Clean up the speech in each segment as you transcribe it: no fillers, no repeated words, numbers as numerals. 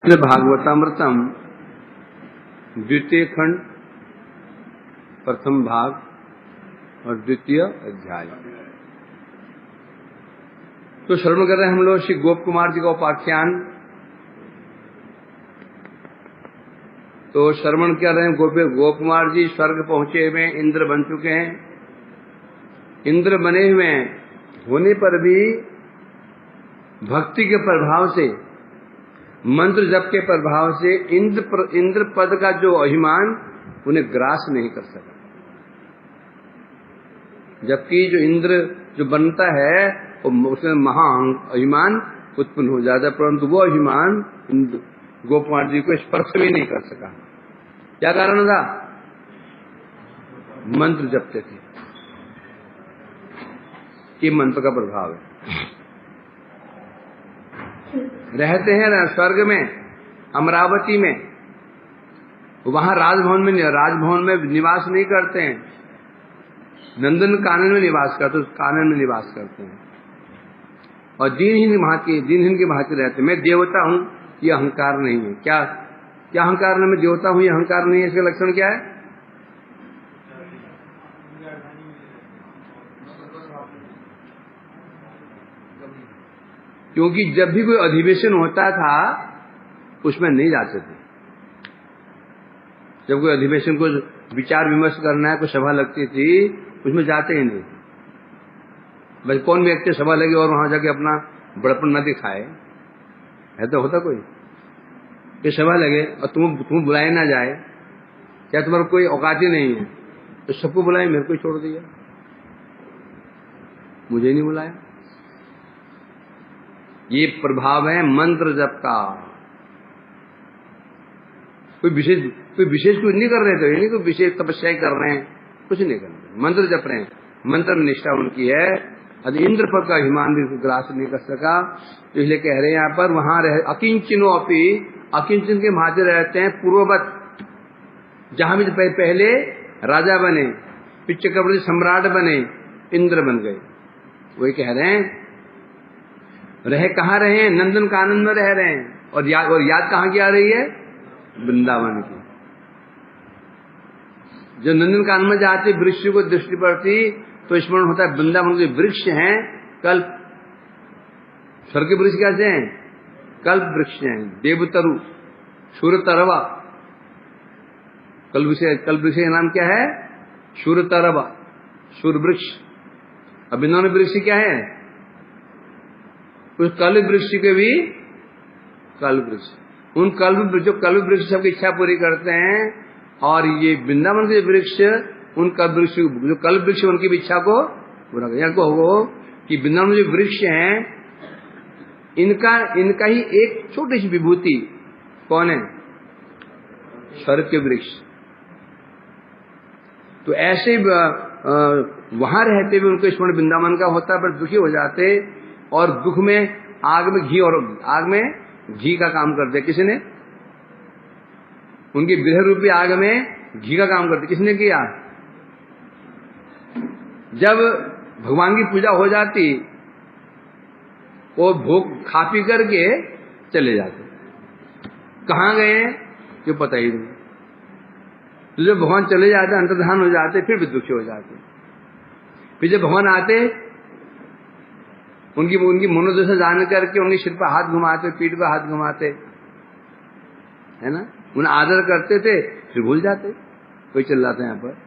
भागवतामृतम द्वितीय खंड प्रथम भाग और द्वितीय अध्याय। तो श्रवण कर रहे हैं हम लोग श्री गोप कुमार जी का उपाख्यान। तो श्रवण कर रहे हैं गोप कुमार जी स्वर्ग पहुंचे हुए इंद्र बन चुके हैं। इंद्र बने हुए होने पर भी भक्ति के प्रभाव से, मंत्र जप के प्रभाव से इंद्र पद का जो अभिमान उन्हें ग्रास नहीं कर सका। जबकि जो इंद्र जो बनता है उसमें महा अभिमान उत्पन्न हो जाता है, परंतु वो अभिमान गोपकुमार जी को स्पर्श भी नहीं कर सका। क्या कारण था? मंत्र जपते थे। ये मंत्र का प्रभाव है। रहते हैं स्वर्ग में, अमरावती में, वहां राजभवन में निवास नहीं करते हैं, नंदन कानन में निवास करते, उस कानन में निवास करते हैं और दीनहीन की भांति रहते हैं। मैं देवता हूं, ये अहंकार नहीं है। क्या अहंकार नहीं? मैं देवता हूं, ये अहंकार नहीं है। इसका लक्षण क्या है? क्योंकि जब भी कोई अधिवेशन होता था उसमें नहीं जाते थे। जब कोई अधिवेशन को विचार विमर्श करना है, कोई सभा लगती थी, उसमें जाते ही नहीं। बस कौन व्यक्ति सभा लगे और वहां जाके अपना बड़पन न दिखाए? है तो होता कोई कि सभा लगे और तुम बुलाए ना जाए, क्या तुम्हारा कोई औकात ही नहीं है? तो सबको बुलाए, मेरे को छोड़ दिया, मुझे नहीं बुलाया। ये प्रभाव है मंत्र जप का। कोई विशेष कुछ नहीं कर रहे थे, नहीं कोई विशेष तपस्याएं कर रहे हैं, कुछ नहीं कर रहे, मंत्र जप रहे हैं। मंत्र में निष्ठा उनकी है। अब इंद्र पद का अभिमान भी ग्रास नहीं कर सका, तो इसलिए कह रहे हैं यहाँ पर वहां रहे अकिंचनो अपि, अकिंचन के भांति रहते हैं पूर्ववत। जहां भी पहले राजा बने, फिर चक्रवर्ती सम्राट बने, इंद्र बन गए, वही कह रहे हैं। रहे कहाँ रहे हैं? नंदन कानन में रह रहे हैं। और याद कहाँ की आ रही है? वृंदावन की। जो नंदन कानन में जाते वृक्ष को दृष्टि पड़ती तो स्मरण होता है वृंदावन के वृक्ष हैं कल्प। स्वर्ग के वृक्ष कैसे हैं? कल्प वृक्ष हैं। देवतरु, शूरतरवा। कल्प वृक्ष का नाम क्या है? शूरतरवा, शूर वृक्ष। अब वृंदावन वृक्ष क्या है? उस कल्प वृक्ष के भी कल्प वृक्ष, उन कल्प वृक्ष सबकी इच्छा पूरी करते हैं। और ये वृंदावन के वृक्ष उन कल्प वृक्ष, जो कल्प वृक्ष उनकी भी इच्छा को पूरा करते हैं। हो कि वृंदावन जो वृक्ष हैं इनका ही एक छोटी सी विभूति कौन है? स्वर्ग के वृक्ष। तो ऐसे वहां रहते हुए उनको स्मरण वृंदावन का होता है, पर दुखी हो जाते और दुख में आग में घी का काम करते। किसने? उनकी विरह रूपी आग में घी का काम करते। किसने किया? जब भगवान की पूजा हो जाती वो भोग खा पी करके चले जाते। कहाँ गए जो पता ही नहीं। तो जब भगवान चले जाते, अंतर्धान हो जाते, फिर भी दुखी हो जाते। फिर जब भगवान आते, उनकी मनोदशा जान करके उनके सिर पर हाथ घुमाते, पीठ पर हाथ घुमाते, है ना, उन्हें आदर करते थे, फिर भूल जाते। कोई चल जाता है यहाँ पर।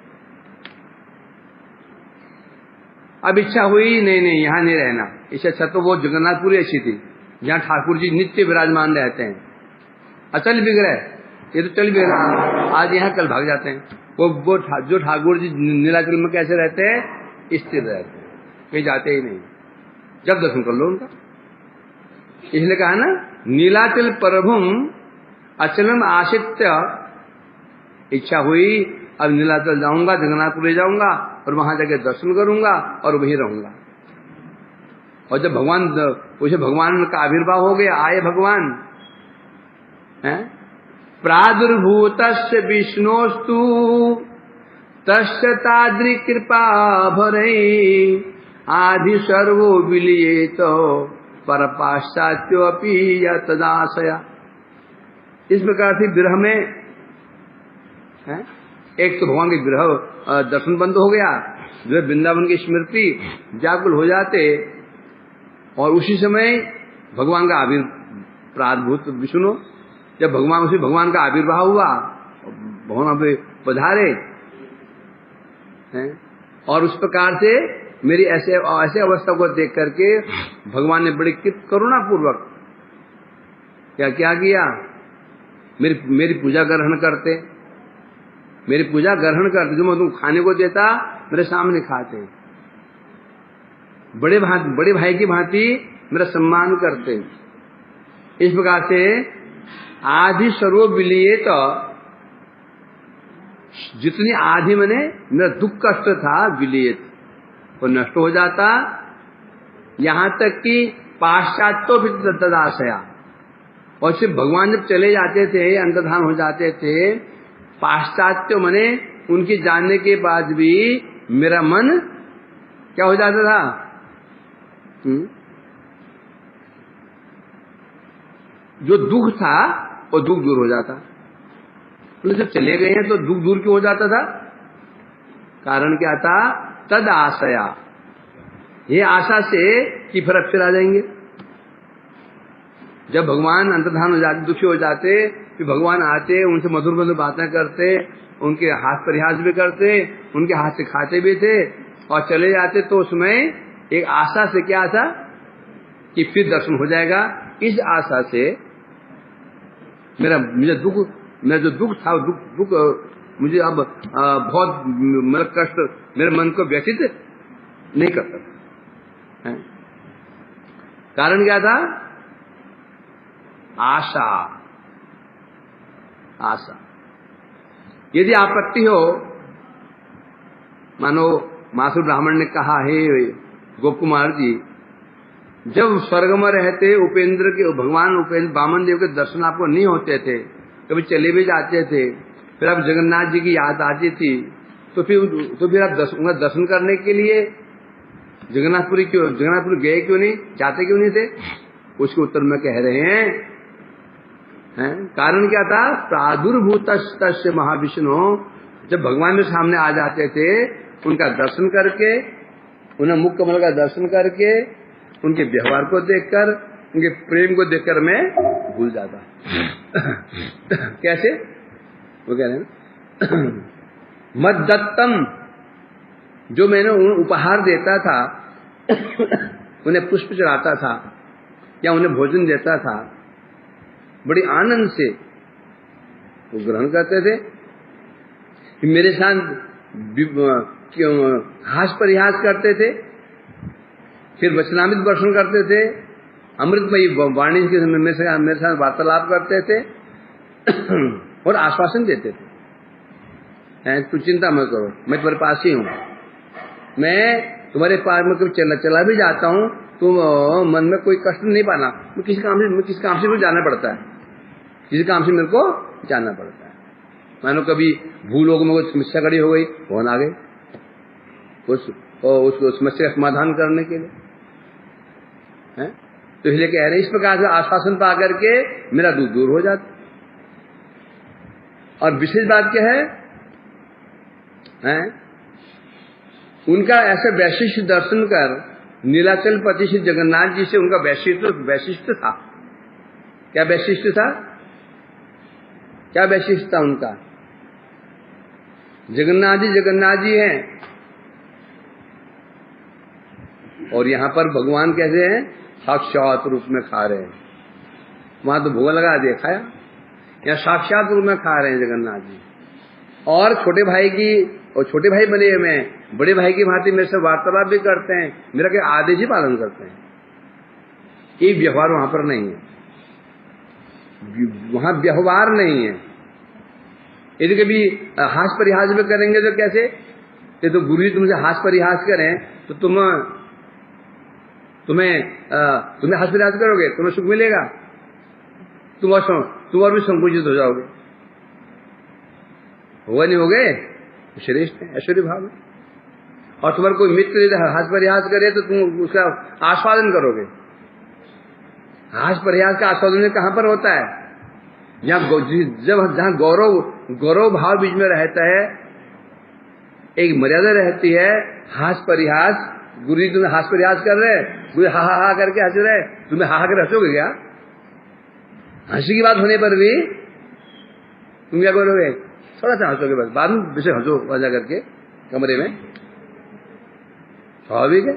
अब इच्छा हुई नहीं यहाँ नहीं रहना। इससे अच्छा तो वो जगन्नाथपुरी अच्छी थी, जहाँ ठाकुर जी नित्य विराजमान रहते हैं। अचल विग्रह, ये तो चल विग्रह, आज यहाँ कल भाग जाते हैं। वो जो ठाकुर जी नीलाचल में कैसे रहते हैं? स्थिर रहते हैं, कहीं जाते ही नहीं। जब दर्शन कर लो उनका। इसलिए कहा ना, नीलाचल प्रभुम अचलम आश्रित्य। इच्छा हुई अब नीलाचल जाऊंगा, जगन्नाथपुरी जाऊंगा और वहां जाके दर्शन करूंगा और वहीं रहूंगा। और जब भगवान का आविर्भाव हो गया, आए भगवान, प्रादुर्भूतस्य विष्णोस्तु तस्य तादृ कृपा भरे आदि सर्वो विलियेत पर पाश्चात्योपि यतदाशया। इस प्रकार से विरह में है? एक तो भगवान के विरह दर्शन बंद हो गया, जो वृंदावन की स्मृति व्याकुल हो जाते, और उसी समय भगवान का प्रादुर्भूत विष्णु, जब भगवान का आविर्भाव हुआ, भगवान पे पधारे हैं, और उस प्रकार से मेरी ऐसे अवस्था को देख करके भगवान ने बड़ी करुणा पूर्वक क्या किया, मेरी पूजा ग्रहण करते, जो मैं तुम खाने को देता मेरे सामने खाते, बड़े भाई की भांति मेरा सम्मान करते। इस प्रकार से आधि सर्व विलिये, तो जितनी आधि मैंने मेरा दुख कष्ट था विलिये वो नष्ट हो जाता, यहां तक कि पाश्चात्य भी तदाशया, और सिर्फ भगवान जब चले जाते थे, अंतर्धान हो जाते थे, पाश्चात्य मने उनके जानने के बाद भी मेरा मन क्या हो जाता था, जो दुख था वो दुख दूर हो जाता। तो जब चले गए हैं तो दुख दूर क्यों हो जाता था? कारण क्या था? तद आशया, ये आशा से कि फिर आ जाएंगे। जब भगवान अंतर्धान हो जाते, दुखी हो जाते, फिर भगवान आते, उनसे मधुर मधुर बातें करते, उनके हाथ परिहास भी करते, उनके हाथ से खाते भी थे और चले जाते, तो उसमें एक आशा से, क्या आशा कि फिर दर्शन हो जाएगा। इस आशा से मेरा जो दुख था, दुख मुझे अब बहुत मेरा कष्ट मेरे मन को व्यथित नहीं करता है। कारण क्या था? आशा। यदि आपत्ति हो, मानो मासुर ब्राह्मण ने कहा, हे गोप कुमार जी, जब स्वर्ग में रहते भगवान उपेंद्र वामन देव के दर्शन आपको नहीं होते थे, कभी चले भी जाते थे, फिर आप जगन्नाथ जी की याद आती थी, तो फिर आप उनका दर्शन करने के लिए जगन्नाथपुरी गए क्यों नहीं, जाते क्यों नहीं थे? उसके उत्तर में कह रहे हैं, कारण क्या था? प्रादुर्भूत महाविष्णु, जब भगवान के सामने आ जाते थे, उनका दर्शन करके, उन्हें मुख कमल का दर्शन करके, उनके व्यवहार को देखकर, उनके प्रेम को देखकर मैं भूल जाता। कैसे? वो कह रहे हैं मद्दत्तम, जो मैंने उन्हें उपहार देता था, उन्हें पुष्प चढ़ाता था या उन्हें भोजन देता था, बड़ी आनंद से वो ग्रहण करते थे। मेरे साथ हास परिहास करते थे, फिर वचनामृत वर्षण करते थे, अमृतमयी वाणी के मेरे साथ वार्तालाप करते थे और आश्वासन देते थे, तू चिंता मत करो, मैं तुम्हारे पास ही हूँ, मैं तुम्हारे पास में कभी चला भी जाता हूँ, तुम मन में कोई कष्ट नहीं पाना। मैं किसी काम से मुझे जाना पड़ता है, किसी काम से मेरे को जाना पड़ता है। मानो कभी भूलोग में कोई समस्या खड़ी हो गई, कौन आ गए उसको समस्या का समाधान करने के लिए, है? तो इसलिए कह रहे इस प्रकार से आश्वासन पा करके मेरा दुख दूर हो जाता। और विशेष बात क्या है? उनका ऐसे वैशिष्ट दर्शन कर नीलाचल पति श्री जगन्नाथ जी से उनका वैशिष्ट था। क्या वैशिष्ट था? क्या वैशिष्ट था उनका? जगन्नाथ जी हैं, और यहां पर भगवान कैसे हैं? साक्षात रूप में खा रहे हैं। वहां तो भोग लगा दिया, खाया, यहाँ साक्षात रूप में खा रहे हैं जगन्नाथ जी। और छोटे भाई बने हुए हैं, बड़े भाई की भांति मेरे से वार्तालाप भी करते हैं, मेरा क्या आदेश ही पालन करते हैं। ये व्यवहार वहां पर नहीं है, वहां व्यवहार नहीं है। यदि कभी हास परिहास भी करेंगे तो कैसे? ये तो गुरु जी तुमसे हास परिहास करें तो तुम्हें हास परिहास करोगे, तुम्हें सुख मिलेगा, तुम और भी संकुचित हो जाओगे, होगा नहीं होगे? श्रेष्ठ है, ऐश्वर्य भाव है। और तुम्हारा कोई मित्र यदि हास परिहास करे तो तुम उसका आस्वादन करोगे। हास परिहास का आस्वादन कहां पर होता है? जहाँ गौरव भाव बीच में रहता है, एक मर्यादा रहती है। हास परिहास, गुरु जी तुम्हें हास परिहास कर रहे, गुरु हा हा करके हंस रहे, तुम्हें हा कर हंसोगे क्या? हंसी की बात होने पर भी तुम क्या करोगे? थोड़ा सा हंसोगे बस, बाद में वैसे हंसो वजह करके कमरे में, स्वाभाविक है।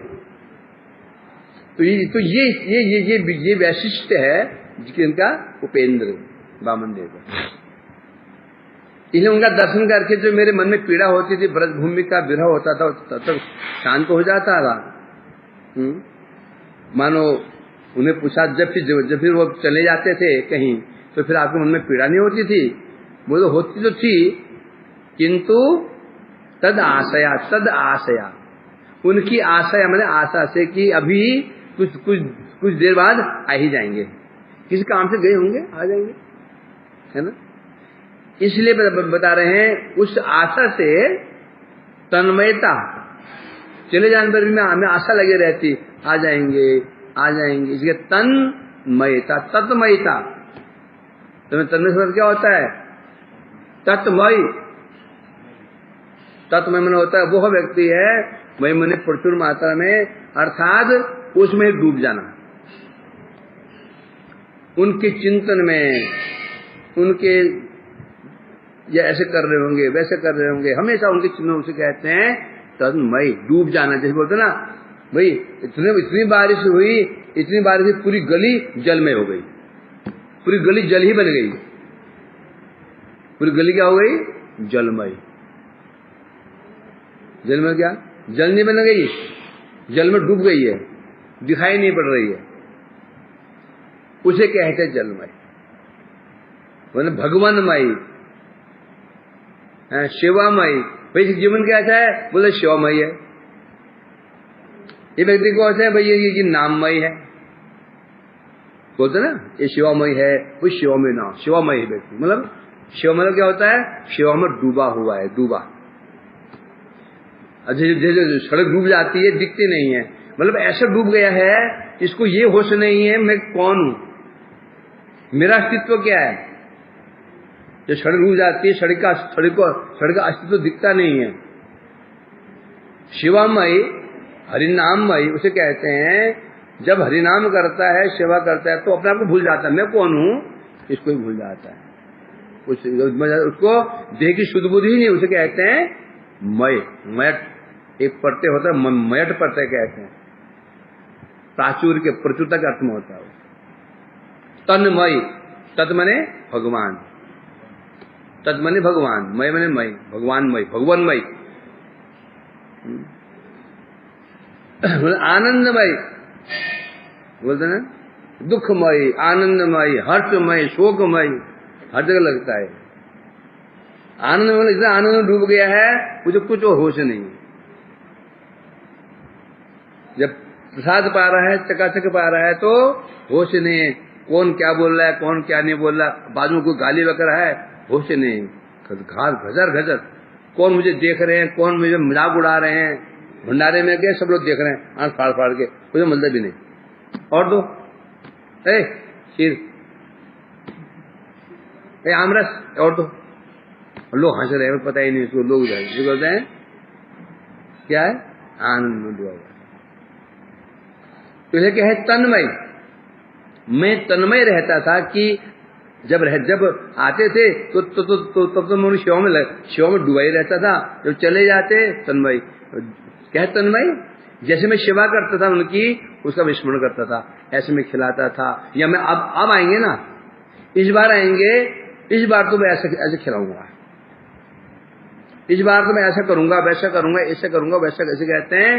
तो ये वैशिष्ट है जिनका उपेंद्र वामन देव का। इसलिए उनका दर्शन करके जो मेरे मन में पीड़ा होती थी, ब्रजभूमि का विरह होता था, तब शांत हो जाता था। मानो उन्हें पूछा, जब फिर वो चले जाते थे कहीं, तो फिर आपके मन में पीड़ा नहीं होती थी? वो तो होती तो थी, किंतु तद आशया उनकी आशा मैंने आशा से कि अभी कुछ देर बाद आ ही जाएंगे, किसी काम से गए होंगे, आ जाएंगे, है ना। इसलिए बता रहे हैं, उस आशा से तन्मयता, चले जाने पर भी हमें आशा लगी रहती, आ जाएंगे आ जाएंगे, इसलिए तन्मयता, तत्मयता। तो तन्मय क्या होता है? तत्मय, तत्मय मन होता है वो व्यक्ति है, वही मैंने प्रचुर मात्रा में, अर्थात उसमें डूब जाना, उनके चिंतन में, उनके या ऐसे कर रहे होंगे, वैसे कर रहे होंगे, हमेशा उनके चिन्ह, उसे कहते हैं तन्मय, डूब जाना। जैसे बोलते ना भाई, इतनी बारिश हुई, इतनी बारिश पूरी गली जल में हो गई, पूरी गली जल ही बन गई, पूरी गली क्या हो गई? जलमय। जल में क्या? जल नहीं बन गई, जल में डूब गई है, दिखाई नहीं पड़ रही है, उसे कहते हैं जलमय। बोले भगवानमय, शिवामय। भाई जीवन कैसा है? बोले शिवामय है। ये व्यक्ति को ऐसे है भाई, ये नाममय है, बोलते ना ये शिवामय है, वो शिवामय ना, शिवामय है व्यक्ति। मतलब शिवा मतलब क्या होता है? शिवा में डूबा हुआ है, डूबा। जैसे सड़क डूब जाती है, दिखती नहीं है, मतलब ऐसा डूब गया है, इसको ये होश नहीं है मैं कौन हूं, मेरा अस्तित्व क्या है। जो सड़क डूब जाती है, सड़क का अस्तित्व दिखता नहीं है। शिवामय, हरिनाममय उसे कहते हैं। जब हरिनाम करता है, सेवा करता है, तो अपने आप को भूल जाता है, मैं कौन हूं, इसको ही भूल जाता है। उसको देह की शुद्ध बुद्धि ही नहीं, उसे कहते हैं मयट। एक प्रत्यय होता है मयट प्रत्यय कहते हैं, प्राचुर्य के प्रचुरता के अर्थ में होता है। तन्मय, तत् मने भगवान, तत् मने भगवान, मय मने मय, भगवानमय, भगवानमय। आनंदमय बोलते ना, दुखमय, आनंदमय, हर्षमय, शोकमय, हर जगह लगता है। आनंद में इतना आनंद डूब गया है, मुझे कुछ होश नहीं। जब प्रसाद पा रहा है, चकाचक पा रहा है, तो होश नहीं है, कौन क्या बोल रहा है, कौन क्या नहीं बोल रहा, बाजू में कोई गाली वगैरह है, होश नहीं। घजर कौन मुझे देख रहे हैं, कौन मुझे मजाक उड़ा रहे हैं। भंडारे में गए, सब लोग देख रहे हैं, आंख फाड़ फाड़ के, मुझे मतलब भी नहीं। और दो खीर, आमरस, और दो। लोग हंस रहे हैं, पता ही नहीं इसको, लोग बोलते हैं क्या है, आनंद में डूबा हुआ। तो यह क्या है, तन्मय। मैं तन्मय रहता था कि जब आते थे तो तब तो मैं शिवा में डूबा ही रहता था। जब चले जाते तन्मय, क्या है तन्मय? जैसे मैं सेवा करता था उनकी, उसका विस्मरण करता था, ऐसे मैं खिलाता था। या मैं अब आएंगे ना, इस बार आएंगे, इस बार तो मैं ऐसे खिलाऊंगा, इस बार तो मैं ऐसा करूंगा, वैसा करूंगा, ऐसा करूंगा, वैसा कैसे कहते हैं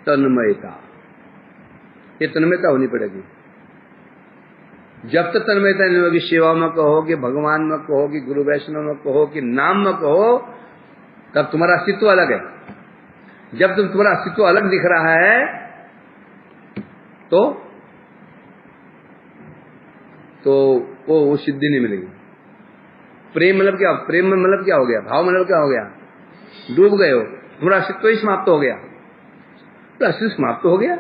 तन्मयता। ये तन्मयता होनी पड़ेगी। जब तक तन्मयता नहीं होगी, सेवा में कहो कि भगवान में कहो कि गुरु वैष्णव में कहो कि नाम में कहो, तब तुम्हारा अस्तित्व अलग है। जब तुम तुम्हारा अस्तित्व अलग दिख रहा है तो वो सिद्धि नहीं मिलेगी। प्रेम मतलब क्या? प्रेम में मतलब क्या हो गया? भाव मतलब क्या हो गया? डूब गए हो, तुम्हारा अस्तित्व ही समाप्त हो गया। तो अस्तित्व समाप्त हो गया,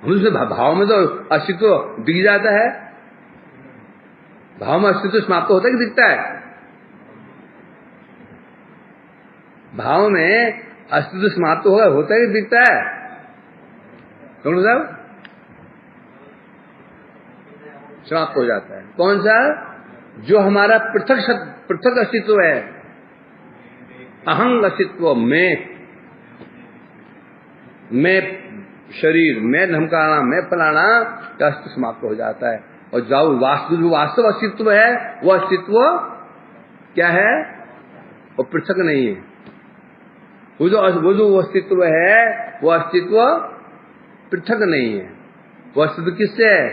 हम उसमें भाव में तो अस्तित्व दिख जाता है। भाव में अस्तित्व समाप्त होता है कि दिखता है? भाव में अस्तित्व समाप्त होता है कि दिखता है? डॉक्टर साहब, समाप्त हो जाता है। कौन सा? जो हमारा पृथक अस्तित्व है, अहंग अस्तित्व, मैं शरीर, मैं धमकाना, मैं फलाना का अस्तित्व समाप्त हो जाता है। और जो वास्तव अस्तित्व है, वो अस्तित्व क्या है? वो पृथक नहीं है। वो जो अस्तित्व है, वो अस्तित्व पृथक नहीं है। वो अस्तित्व किससे है?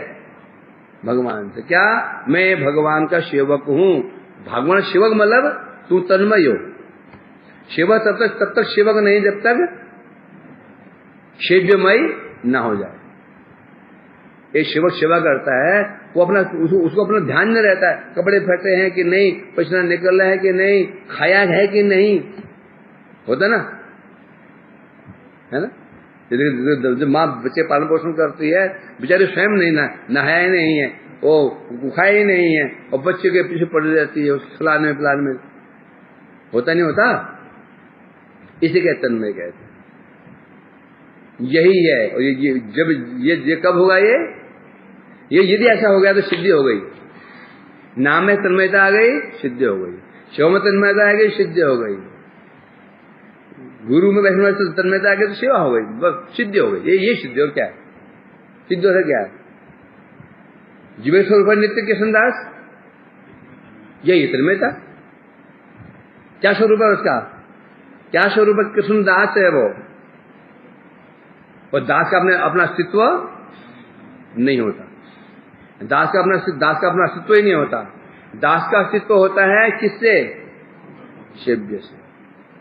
भगवान से। क्या? मैं भगवान का सेवक हूं। भगवान सेवक मतलब तू तन्मय हो। सेवक तब तक सेवक नहीं जब तक सेव्यमय ना हो जाए। एक सेवक सेवा करता है, वो उसको अपना ध्यान नहीं रहता है, कपड़े फटे हैं कि नहीं, पसीना निकल रहा है कि नहीं, खाया है कि नहीं, होता ना, है ना? जब माँ बच्चे पालन पोषण करती है, बेचारे स्वयं नहीं नहाया ही नहीं है, वो खाया ही नहीं है, और बच्चे के पीछे पड़ी रहती है, उसको खिलाने पिलाने में। होता नहीं होता? इसी के तन्मय कहते हैं। यही है। और जब ये कब होगा? ये यदि ऐसा हो गया तो सिद्धि हो गई। नाम में तन्मयता आ गई, सिद्धि हो गई। शिव में तन्मयता आ गई, सिद्धि हो गई। गुरु में बैठने से तन्मयता आ गई तो सेवा हो गई, बस सिद्धि हो गई। ये सिद्धि। और क्या है सिद्धि? है क्या? जीवेश्वर पर नित्य कृष्णदास, यही तन्मयता। क्या स्वरूप है उसका? क्या स्वरूप है? कृष्णदास है वो। और दास का अपना अस्तित्व नहीं होता। दास का अपना अस्तित्व ही नहीं होता। दास का अस्तित्व होता है किससे? सेव्य से।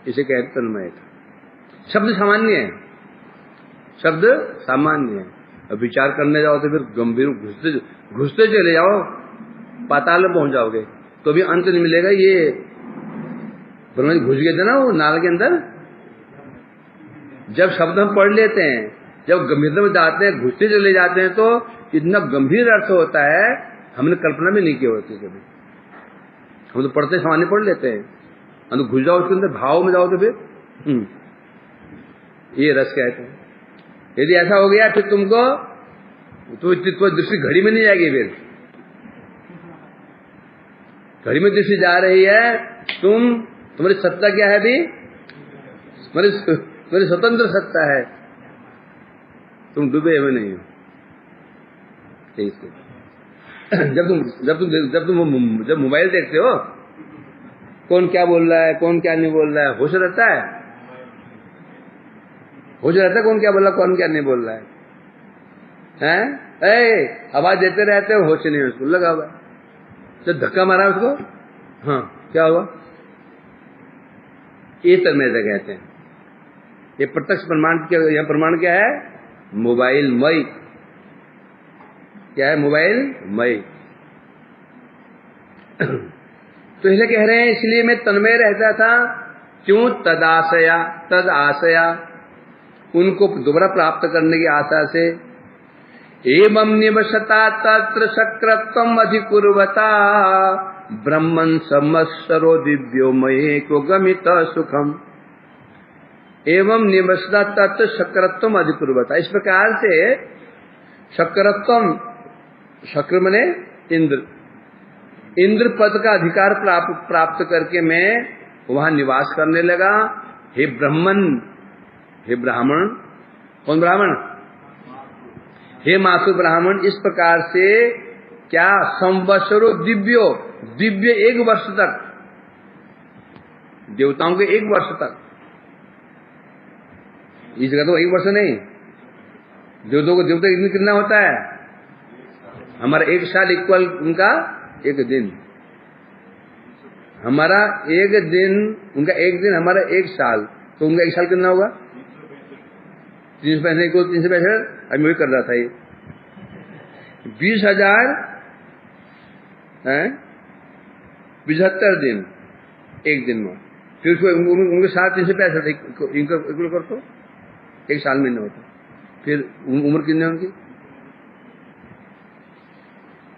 इसे कहते तन्मयता। शब्द सामान्य है, शब्द सामान्य है। अब विचार करने जाओ तो फिर गंभीर घुसते चले जाओ, पाताल में पहुंच जाओगे, तो भी अंत नहीं मिलेगा। ये ब्रह्मा जी घुस गए थे ना वो नाल के अंदर। जब शब्द हम पढ़ लेते हैं, जब गंभीरता में जाते हैं, घुसते चले जाते हैं, तो इतना गंभीर अर्थ होता है, हमने कल्पना भी नहीं की होती कभी। हम तो पढ़ते सामान्य पढ़ लेते हैं, हम तो घुस जाओ उसके अंदर, भाव में जाओ तो फिर ये रस कहते हैं। यदि ऐसा हो गया फिर तुमको तो दृष्टि घड़ी में नहीं जाएगी। फिर घड़ी में दृष्टि जा रही है, तुम्हारी सत्ता क्या है? अभी तुम्हारी स्वतंत्र सत्ता है, तुम डूबे हुए नहीं हो। जब मोबाइल देखते हो, कौन क्या बोल रहा है, कौन क्या नहीं बोल रहा है, होश रहता है? होश रहता है कौन क्या बोल रहा है, कौन क्या नहीं बोल रहा है? आवाज देते रहते हो, होश नहीं, उसको लगा हुआ। जब धक्का मारा उसको, हाँ क्या हुआ? ये तन्मयता कहते हैं। ये प्रत्यक्ष प्रमाण क्या? यह प्रमाण क्या है? मोबाइल मई। क्या है? मोबाइल मई। तो इसलिए कह रहे हैं, इसलिए मैं तन्मय रहता था। क्यों? तद आशया, उनको दोबारा प्राप्त करने की आशा से। एवं निवसता तत्र शक्रत्वम अधिकुर्वता ब्रह्मन् संवत्सरो दिव्यो मये को गमित सुखम। एवं निवसता तत्व शक्रत्वम अधिकुर्वता। इस प्रकार से शक्रत्वम, शक्र मने इंद्र पद का अधिकार प्राप्त करके मैं वहां निवास करने लगा। हे ब्राह्मण, हे ब्राह्मण, कौन ब्राह्मण? हे मासु ब्राह्मण। इस प्रकार से क्या? संवत्सरो दिव्य 1 वर्ष तक, देवताओं के 1 वर्ष तक। इस जगह तो 1 वर्ष नहीं, देवता कितना होता है? हमारा 1 साल इक्वल उनका 1 दिन। हमारा 1 दिन, उनका 1 दिन, हमारा 1 साल। तो उनका 1 साल कितना होगा? 365 इक्वल 365। अभी मैं कर रहा था ये 20,000 75 दिन 1 दिन में। फिर उसको उनके साथ 365 इक्वल कर तो 1 साल में नहीं होता। फिर उम्र कितनी है उनकी?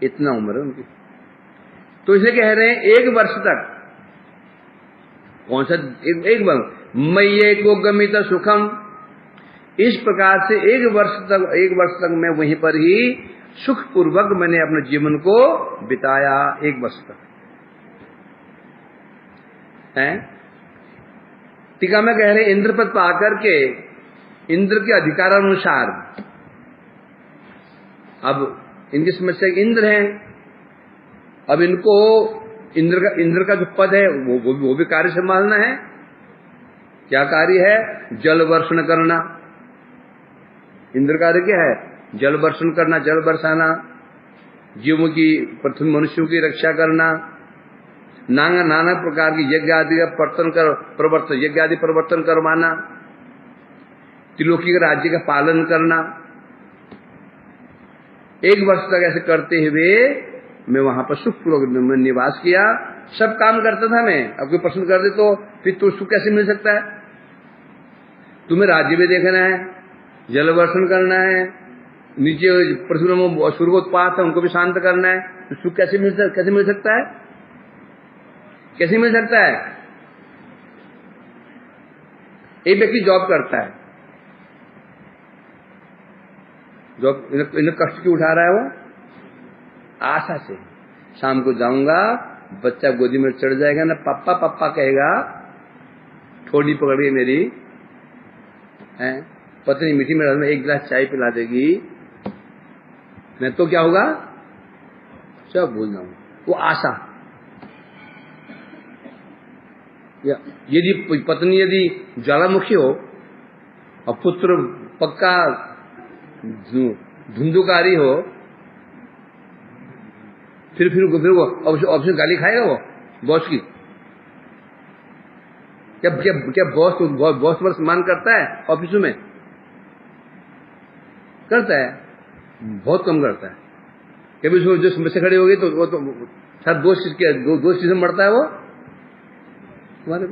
इतना उम्र है उनकी। तो इसे कह रहे हैं 1 वर्ष तक, कौन सा एक वर्ष, मय्ये को गमित सुखम, इस प्रकार से 1 वर्ष तक मैं वहीं पर ही सुख पूर्वक मैंने अपने जीवन को बिताया, 1 वर्ष तक है। टीका में कह रहे इंद्र पद पाकर के, इंद्र के अधिकारानुसार, अब इनकी समस्या इंद्र हैं, अब इनको इंद्र का जो पद है वो भी कार्य संभालना है। क्या कार्य है? जल वर्षण करना। इंद्र कार्य क्या है? जल वर्षण करना, जल बरसाना, जीवों की, प्रथम मनुष्यों की रक्षा करना, नाना प्रकार की यज्ञ आदि का प्रवर्तन, यज्ञ आदि प्रवर्तन करवाना, त्रिलोकी के राज्य का पालन करना। 1 वर्ष तक ऐसे करते हुए मैं वहां पर सुखपूर्वक में निवास किया, सब काम करता था मैं। अब कोई प्रश्न कर दे तो फिर तो सुख कैसे मिल सकता है? तुम्हें राज्य भी देखना है, जल वर्षण करना है, नीचे पृथ्वी में असुरगोत्पात है उनको भी शांत करना है, तो सुख कैसे मिल सकता है? कैसे मिल सकता है? एक व्यक्ति जॉब करता है, जॉब इन्हें कष्ट क्यों उठा रहा है? वो आशा से, शाम को जाऊंगा, बच्चा गोदी में चढ़ जाएगा ना, पापा पापा कहेगा, ठोड़ी पकड़ के मेरी है, पत्नी मीठी में 1 गिलास चाय पिला देगी, मैं तो क्या होगा? सब भूल जाऊंगा। वो आशा। यदि पत्नी यदि ज्वालामुखी हो और पुत्र पक्का धुंधुकारी हो, फिर वो ऑप्शन गाली खाएगा वो बॉस की। क्या बॉस पर सम्मान करता है ऑफिसों में? करता है, बहुत कम करता है। कभी जो समस्या खड़ी होगी तो वो तो सर दोष चीज में बढ़ता है वो तुम्हारे।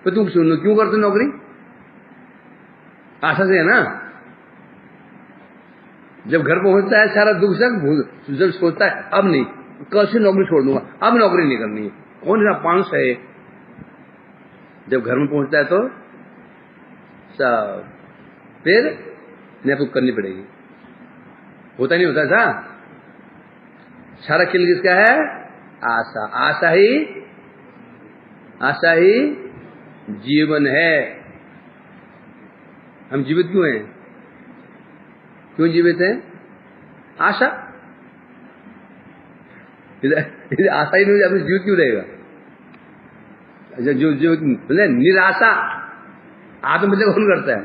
तो तुम क्यों करते नौकरी? आशा से है ना। जब घर पहुंचता है सारा दुख से जब सोचता है अब नहीं, कल से नौकरी छोड़ दूंगा, अब नौकरी नहीं करनी है, कौन सा 500 है। जब घर में पहुंचता है तो सब फिर नहीं तो करनी पड़ेगी। होता नहीं होता था। सारा खेल किसका है? आशा। आशा ही जीवन है। हम जीवित क्यों हैं? क्यों जीवित हैं? आशा। आशा ही नहीं, अपनी जीवित क्यों रहेगा? जो निराशा आत्महत्या कौन करता है?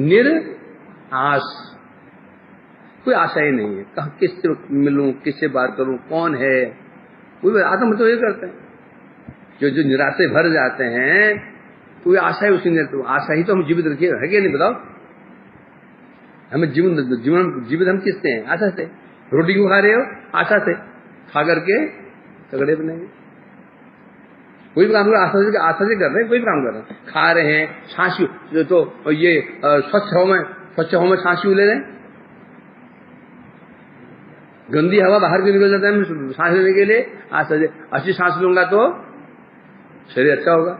निराश। कोई आशा ही नहीं है, कहा किससे मिलूं, किससे बात करूं, कौन है, कोई आत्महत्या ये करता है। जो निराशा भर जाते हैं तो आशा ही उसी ने, तो आशा ही तो हम जीवित रखिए, है क्या नहीं बताओ? हमें जीवित हम किससे हैं? आशा से। रोटी क्यों खा रहे हो? आशा से। खा करके तगड़े बनेंगे। कोई भी काम कर आशा से कर रहे हैं, कोई भी काम कर रहे हैं, खा रहे हैं, सांस तो ये स्वच्छ हवा में सांस ले रहे हैं। गंदी हवा बाहर की निकल जाता है सांस लेने के लिए, आशा से। अच्छी सांस लूंगा तो शरीर अच्छा होगा।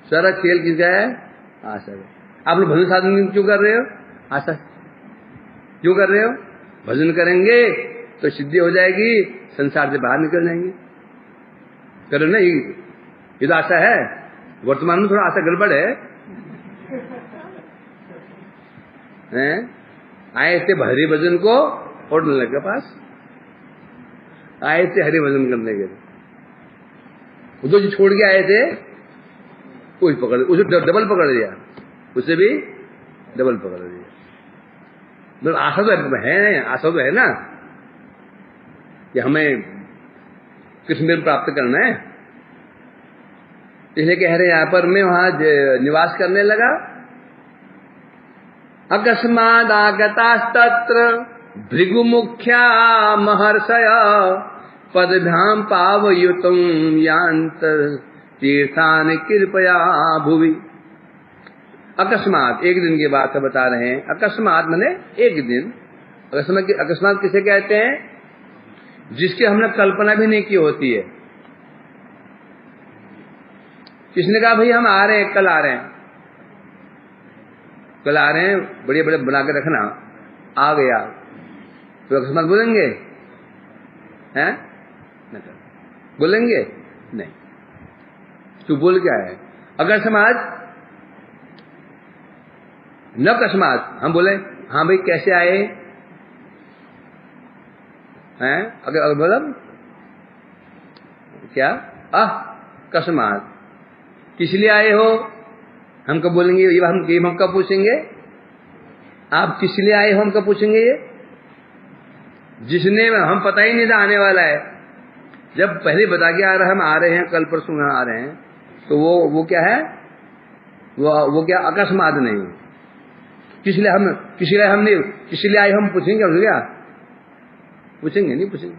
सारा खेल किसका है? आशा है। आप लोग भजन साधन क्यों कर रहे हो? आशा। क्यों कर रहे हो? भजन करेंगे तो सिद्धि हो जाएगी, संसार से बाहर निकल जाएंगे। करो ना, ये तो आशा है। वर्तमान में थोड़ा आशा गड़बड़ है। आए थे हरि भजन को होटल के पास, आए थे हरि भजन करने के लिए, उधर जो छोड़ के आए थे कोई पकड़, उसे डबल पकड़ लिया, उसे भी डबल पकड़ लिया। मतलब आशा तो है, आशा तो है ना कि हमें कृष्ण प्राप्त करना है। इसलिए कह रहे यहां पर मैं वहां निवास करने लगा। अकस्माद आगतास्तत्र भृगुमुख्या महर्षय पदभ्याम पावयुतम यांत तीर्थान कृपया भुवि। अकस्मात, एक दिन की बात बता रहे हैं। अकस्मात माने एक दिन। अकस्मात किसे कहते हैं? जिसकी हमने कल्पना भी नहीं की होती है। किसने कहा भाई हम आ रहे हैं, कल आ रहे हैं, कल आ रहे हैं, बढ़िया बढ़िया बना के रखना, आ गया तो अकस्मात बोलेंगे हैं? बोलेंगे नहीं। तू बोल क्या है? अगर समाज न अकस्मात हम बोले हाँ भाई कैसे आए हैं, अगर मतलब क्या अकस्मात किस लिए आए हो, हम कब बोलेंगे? ये हम कब पूछेंगे? आप किस लिए आए हो हम कब पूछेंगे? ये जिसने हम पता ही नहीं था आने वाला है, जब पहले बता के आ रहा है हम आ रहे हैं, कल परसों आ रहे हैं, तो वो क्या है? वो क्या अकस्मात नहीं। किस लिए आए हम पूछेंगे? हम क्या पूछेंगे? नहीं पूछेंगे।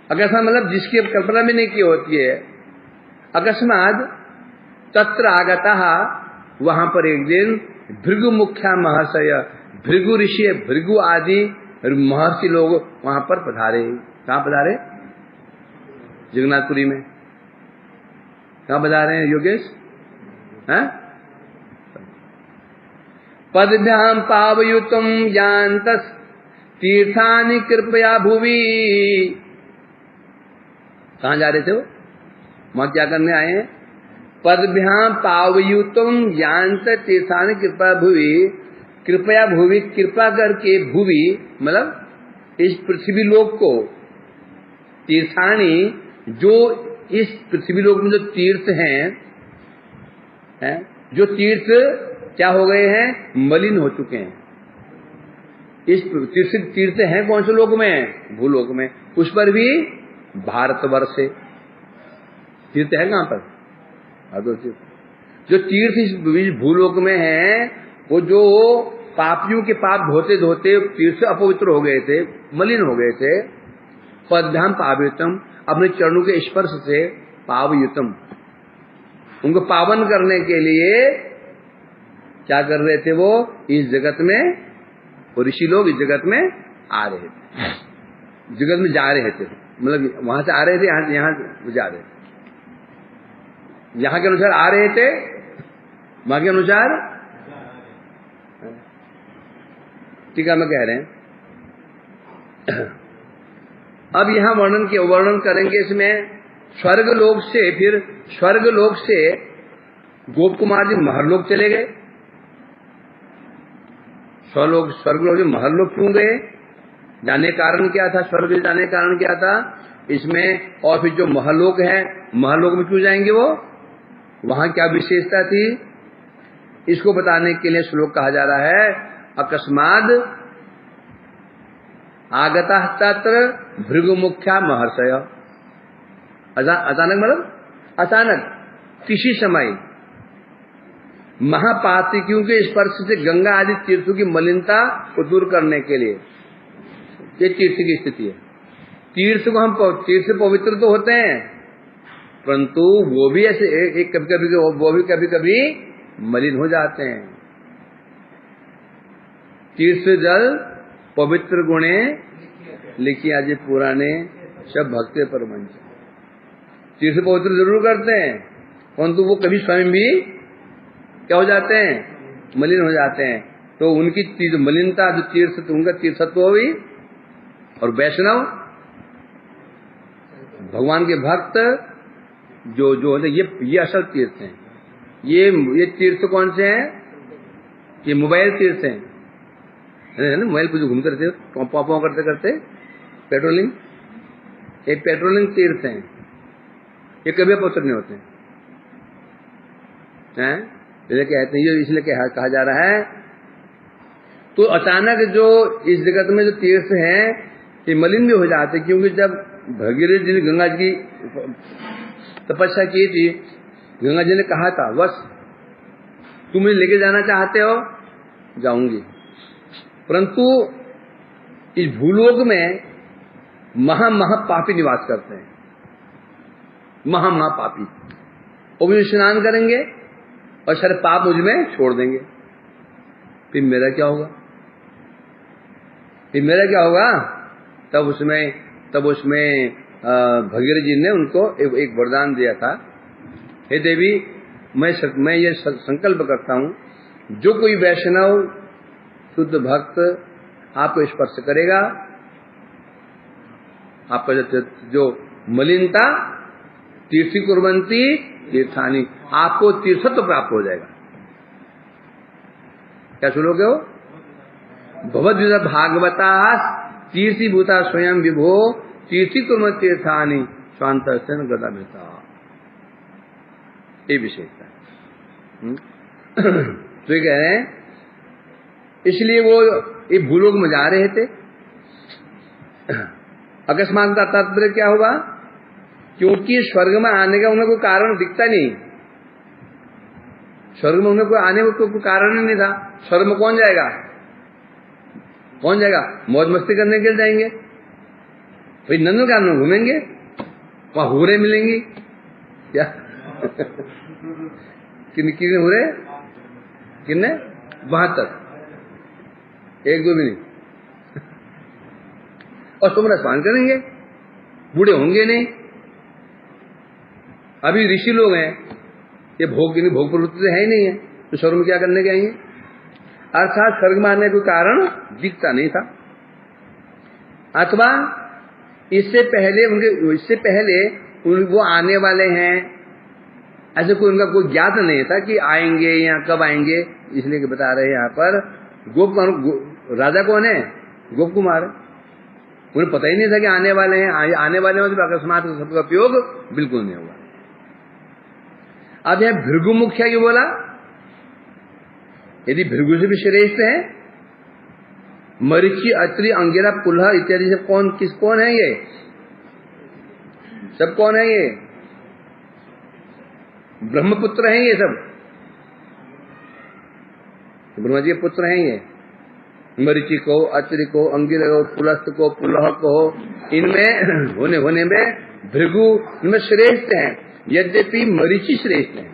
अकस्मात मतलब जिसकी कल्पना भी नहीं की होती है। अकस्मात तत्र आगतः, वहां पर एक दिन भृगु मुख्या महर्षय, भृगु ऋषि, भृगु आदि महर्षि लोग वहां पर पधारे। कहां पधारे? जगन्नाथपुरी में। कहां पधारे हैं योगेश? हैं? पदभ्याम पावयुतम यान्तस तीर्थानि कृपया भुवि। कहां जा रहे थे वो? वहां क्या करने आए हैं? पदभ्याम पावयुतम यान्त तीर्थानि कृपया भुवि। कृपया भुवि, कृपा करके, भुवि मतलब इस पृथ्वी लोक को, तीर्थानि जो इस पृथ्वी लोक में जो तीर्थ हैं, जो तीर्थ क्या हो गए हैं? मलिन हो चुके हैं। इस तीर्थ हैं कौन से लोक में? भूलोक में। उस पर भी भारतवर्ष से तीर्थ है। कहां पर? जो तीर्थ इस भूलोक में है, वो जो पापियों के पाप धोते धोते तीर्थ अपवित्र हो गए थे, मलिन हो गए थे। पदभ्याम पावयुतम, अपने चरणों के स्पर्श से, पावयुतम उनको पावन करने के लिए क्या कर रहे थे? वो इस जगत में, वो ऋषि लोग इस जगत में आ रहे थे, जगत में जा रहे थे, मतलब वहां से आ रहे थे, यहां जा रहे थे। यहां के अनुसार आ रहे थे, वहां के अनुसार टीका में कह रहे हैं। अब यहां वर्णन करेंगे इसमें स्वर्ग लोक से, फिर स्वर्ग लोक से गोप कुमार जी महरलोक चले गए। स्वर्ग लोक से महरलोक क्यों गए? जाने कारण क्या था? स्वर्ग जाने कारण क्या था इसमें? और फिर जो महरलोक है, महरलोक में क्यों जाएंगे वो? वहां क्या विशेषता थी? इसको बताने के लिए श्लोक कहा जा रहा है। अकस्माद आगता तत्र भृगु मुख्या महर्षय। अचानक मतलब अचानक, किसी समय महापातिकियों के स्पर्श से गंगा आदि तीर्थों की मलिनता को दूर करने के लिए, ये तीर्थ की स्थिति है। तीर्थ को हम तीर्थ से पवित्र तो होते हैं, परंतु वो भी ऐसे कभी कभी मलिन हो जाते हैं। तीर्थ जल पवित्र गुणे लिखिया जी पुराने, सब भक्ति पर मंच। तीर्थ पवित्र जरूर करते हैं, परंतु वो कभी स्वयं भी क्या हो जाते हैं? मलिन हो जाते हैं। तो उनकी चीज मलिनता, जो तीर्थ, उनका तीर्थत्व हुई। और वैष्णव भगवान के भक्त जो होते, ये असल तीर्थ हैं। ये तीर्थ कौन से हैं? ये मोबाइल तीर्थ हैं, मोबाइल पे जो घूमते रहते, पॉप करते करते पेट्रोलिंग, ये पेट्रोलिंग तीर्थ हैं। ये कभी पवित्र नहीं होते हैं, इसलिए कहते हैं, ये इसलिए कहा जा रहा है। तो अचानक जो इस जगत में जो तीर्थ हैं ये मलिन भी हो जाते, क्योंकि जब भगीरथ जी ने गंगा जी की तपस्या की थी, गंगा जी ने कहा था बस तुम मुझे लेके जाना चाहते हो, जाऊंगी। परंतु इस भूलोक में महापापी निवास करते हैं, महापापी। वो भी स्नान करेंगे और सारे पाप मुझ में छोड़ देंगे। फिर मेरा क्या होगा? तब उसमें तब उसमें भगीरथ जी ने उनको एक वरदान दिया था, हे देवी, मैं ये संकल्प करता हूँ, जो कोई वैष्णव शुद्ध भक्त आपको स्पर्श करेगा, आपका जो मलिनता तीर्थी कुर्वन्ति तीर्थानी, आपको तीर्थत्व प्राप्त हो जाएगा। क्या सुनोगे हो? भगवद्गीता भागवता तीर्थी भूता स्वयं विभो तीर्थी कुर्वन्ति तीर्थानी स्वांत गदा भीता, ये विशेषता है। तो ये कह रहे हैं, इसलिए वो ये भूलोक में जा रहे थे। अकस्मात का तात्पर्य क्या होगा? क्योंकि स्वर्ग में आने का उन्हें कोई कारण दिखता नहीं, स्वर्ग में उन्हें कोई आने का कोई कारण ही नहीं था। स्वर्ग में कौन जाएगा? कौन जाएगा? मौज मस्ती करने के लिए जाएंगे, भाई नंदनकानन में घूमेंगे, वहां हुरे मिलेंगी क्या? कितने हुरे? कितने? 72, एक दो भी नहीं। और तुम स्नान करेंगे, बूढ़े होंगे नहीं। अभी ऋषि लोग हैं, ये भोग प्रवृत्ति तो है ही नहीं है, तो स्वर्ग में क्या करने के आएंगे? अर्थात स्वर्ग में आने का कारण दिखता नहीं था। अथवा इससे पहले वो आने वाले हैं, ऐसे कोई उनका कोई ज्ञात नहीं था कि आएंगे या कब आएंगे। इसलिए बता रहे हैं यहाँ पर, राजा कौन है? गोप कुमार। उन्हें पता ही नहीं था कि आने वाले हैं, आने वाले हैं, तो अकस्मात शब्द का उपयोग बिल्कुल नहीं हुआ। अब यह भृगु मुख्य क्यों बोला? यदि भृगु से भी श्रेष्ठ है, मरीचि, अत्रि, अंगिरा, पुलह इत्यादि सब कौन है? ये सब कौन है? ये ब्रह्मपुत्र हैं, ये सब ब्रह्मा जी के पुत्र हैं। ये मरीचि को, अत्रि को, अंगिरा को, पुलस्त को, पुलह को, इनमें होने में भृगु इनमें श्रेष्ठ हैं। यद्यपि मरीचि श्रेष्ठ हैं,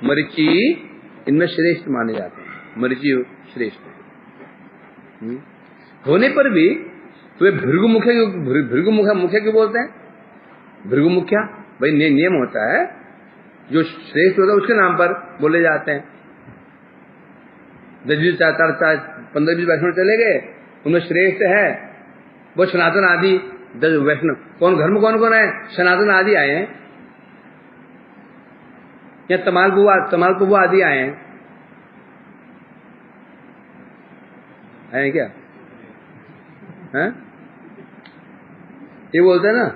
मरीचि इनमें श्रेष्ठ माने जाते हैं, मरीचि श्रेष्ठ है। होने पर भी तो भृगु मुख्य क्यों बोलते हैं? भृगु मुख्या भाई नियम होता है, जो श्रेष्ठ होता है उसके नाम पर बोले जाते हैं। 10-20 15-20 वैष्णव चले गए, उनमें श्रेष्ठ है वो सनातन आदि 10 वैष्णव। कौन घर में कौन है? सनातन आदि आए हैं, या तमाल बुआ आदि आए हैं क्या? हैं? ये बोलते हैं ना,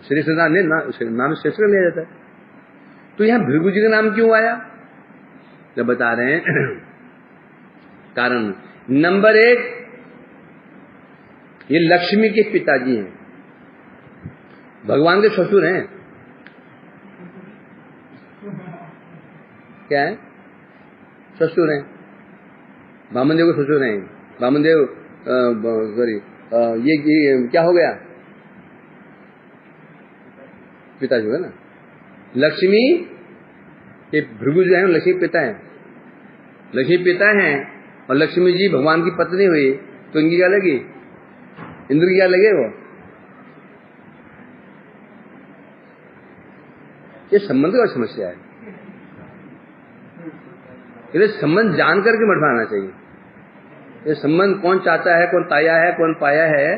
श्रेष्ठ नाम श्रेष्ठ लिया जाता है। तो यहां भृगु जी का नाम क्यों आया? जब बता रहे हैं कारण। नंबर 1, ये लक्ष्मी के पिताजी हैं, भगवान के ससुर हैं। क्या है? ससुर हैं, वामनदेव के ससुर हैं। वामनदेव ये क्या हो गया? पिताजी है ना। लक्ष्मी ये भृगु जो है लक्ष्मी पिता हैं, लक्ष्मी पिता हैं, और लक्ष्मी जी भगवान की पत्नी हुई, तो इनकी क्या लगी? इंद्र की क्या लगे? वो ये संबंध का समस्या है। ये संबंध जान करके मठवाना चाहिए। ये संबंध कौन चाहता है, कौन ताया है, कौन पाया है,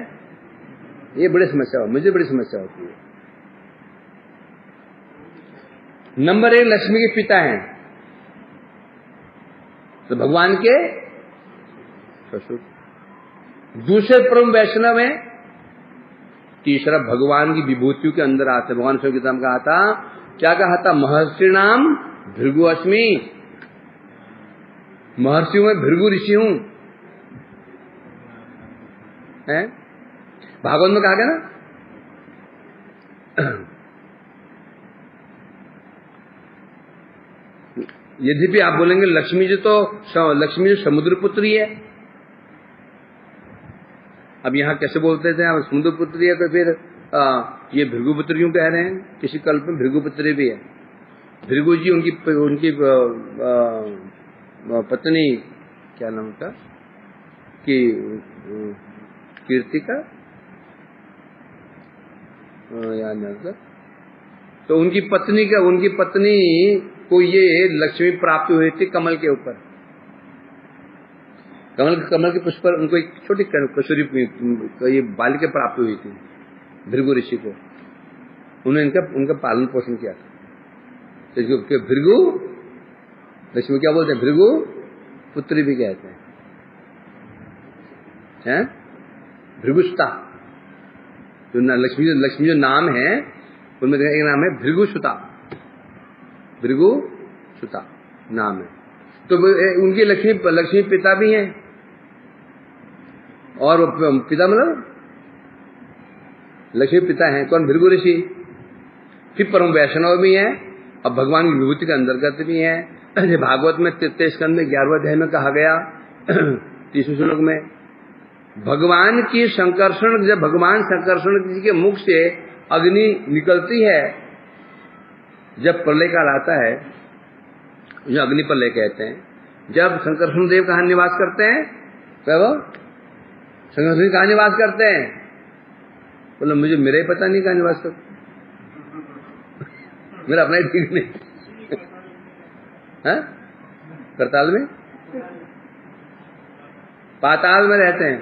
ये बड़ी समस्या हो, मुझे बड़ी समस्या होती है। नंबर 1, लक्ष्मी के पिता हैं, तो भगवान के ससुर। दूसरे परम वैष्णव है। तीसरा, भगवान की विभूतियों के अंदर आते। भगवान शिव गीता में कहा था, क्या कहा था? महर्षि नाम भृगु अस्मि, महर्षियों में भृगु ऋषि हूं। भागवत में कहा गया ना, यद्यपि आप बोलेंगे लक्ष्मी जी समुद्र पुत्री है। अब यहाँ कैसे बोलते थे आप समुद्र पुत्री है, तो फिर ये भृगु पुत्र क्यों कह रहे हैं? किसी कल्प में भृगु पुत्री भी है। भृगु जी उनकी पत्नी क्या नाम था कि कीर्तिका, याद नहीं आता। तो उनकी पत्नी को ये लक्ष्मी प्राप्ति हुई थी कमल के ऊपर। कमल के पुष्प पर उनको एक छोटी कसूरी ये बालिका प्राप्त हुई थी भृगु ऋषि को। उन्होंने उनका पालन पोषण किया था। तो भृगु लक्ष्मी क्या बोलते हैं, भृगु पुत्री भी कहते हैं, भृगुसुता। जो लक्ष्मी जो नाम है उनमें एक नाम है भृगुसुता, भृगुसुता नाम है। तो उनकी लक्ष्मी पिता भी हैं, और पिता मतलब लक्ष्मी पिता हैं कौन, भृगु ऋषि। फिर परम वैष्णव भी हैं, और भगवान की विभूति के अंतर्गत भी हैं। भागवत में 33 स्कंद में 11वें अध्याय में कहा गया 30वें श्लोक में, भगवान की संकर्षण, जब भगवान संकर्षण किसी के मुख से अग्नि निकलती है, जब प्रलय काल आता है, जो अग्नि प्रलय कहते हैं, जब संकर्षण देव कहाँ निवास करते हैं, तब संकर्षण कहाँ निवास करते हैं, बोलो मुझे मेरा ही पता नहीं कहाँ निवास करते, मेरा अपना ही ठीक नहीं है। करताल में, पाताल में रहते हैं।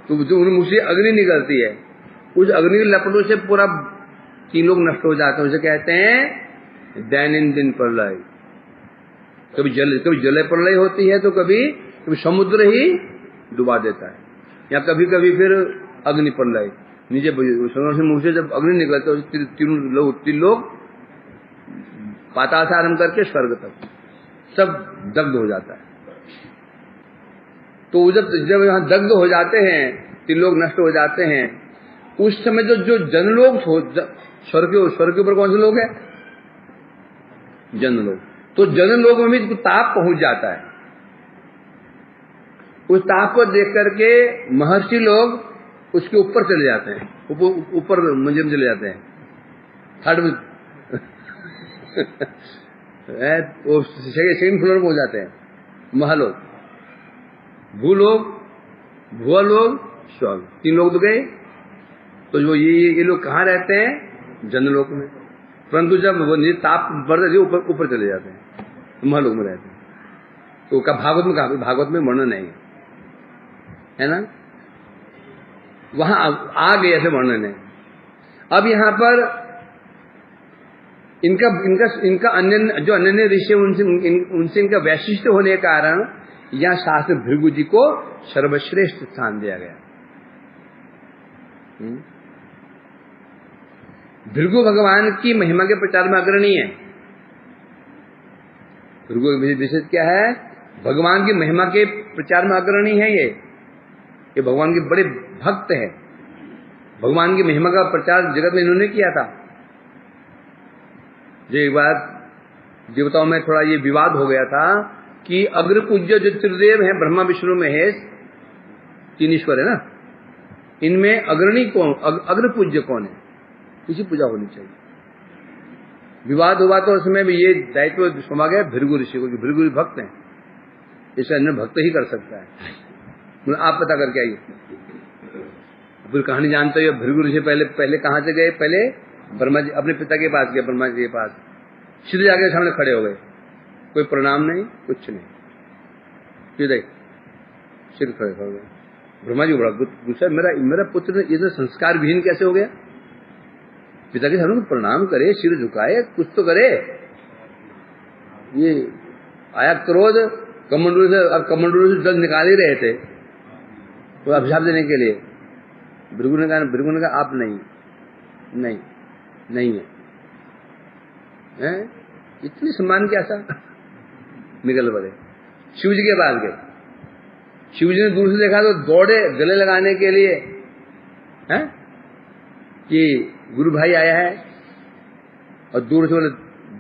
तो जो उन मुख से अग्नि निकलती है, उस अग्नि की लपटों से पूरा 3 लोग नष्ट हो जाते हैं। उसे कहते हैं दैनंदिन प्रलय। कभी जल प्रलय होती है, तो कभी समुद्र ही डुबा देता है, या कभी कभी फिर अग्नि प्रलय। नीचे मुंह से जब अग्नि निकलते है, 3 लोग पाताल से आरंभ करके स्वर्ग तक सब दग्ध हो जाता है। तो जब यहाँ दग्ध हो जाते हैं, 3 लोग नष्ट हो जाते हैं, उस समय जो जनलोक स्वर्ग के ऊपर कौन से लोग हैं, जनलोक। तो जनलोक में भी ताप पहुंच जाता है। उस ताप को देख करके महर्षि लोग उसके ऊपर चले जाते हैं, ऊपर मंजिल में चले जाते हैं, थर्ड सेकंड फ्लोर में हो जाते हैं। महलोक, भूलोक, भुवलोक, स्वर्ग, 3 लोग तो गए। तो जो ये लोग कहाँ रहते हैं, जनलोक में। परंतु जब वो ताप बढ़ते ऊपर चले जाते हैं, महलोक में रहते हैं। तो भागवत में वर्णन नहीं है ना, वहां आगे ऐसे वर्णन है। अब यहाँ पर इनका अन्य जो अन्य ऋषि उनसे इनका वैशिष्ट होने के कारण यहाँ शास्त्र भृगु जी को सर्वश्रेष्ठ स्थान दिया गया। भृगु भगवान की महिमा के प्रचार में अग्रणी है। भृगु विशेष क्या है, भगवान की महिमा के प्रचार में अग्रणी है। ये भगवान के बड़े भक्त है। भगवान की महिमा का प्रचार जगत में इन्होंने किया था। जो एक बार देवताओं में थोड़ा ये विवाद हो गया था कि अग्र पूज्य जो त्रिदेव है, ब्रह्मा विष्णु महेश, 3 ईश्वर है ना, इनमें अग्रणी कौन, अग्र पूज्य कौन है, किसी पूजा होनी चाहिए। विवाद हुआ तो उसमें भी ये दायित्व सौंपा गया भृगु ऋषि को, भृगु भक्त हैं, इसे अन्य भक्त ही कर सकता है। मतलब आप पता करके आइए, फिर कहानी जानते हो। भृगु ऋषि पहले कहां से गए, पहले ब्रह्मा जी अपने पिता के पास गए, ब्रह्मा जी के पास सीधे जाके सामने खड़े हो गए, कोई प्रणाम नहीं, कुछ नहीं, सीधे सिर खड़े हो गए। ब्रह्मा जी बड़ा गुस्सा, मेरा पुत्र ये संस्कार विहीन कैसे हो गया, पिता के सामने प्रणाम करे, सिर झुकाए, कुछ तो करे। ये आया क्रोध, कमंडलू से जल निकाल ही रहे थे तो अभिशाप देने के लिए। भृगु ने कहा आप नहीं है, इतनी सम्मान कैसा, निकल पड़े। शिव जी के पास गए, शिव जी ने दूर से देखा तो दौड़े गले लगाने के लिए, हैं कि गुरु भाई आया है, और दूर से बोले,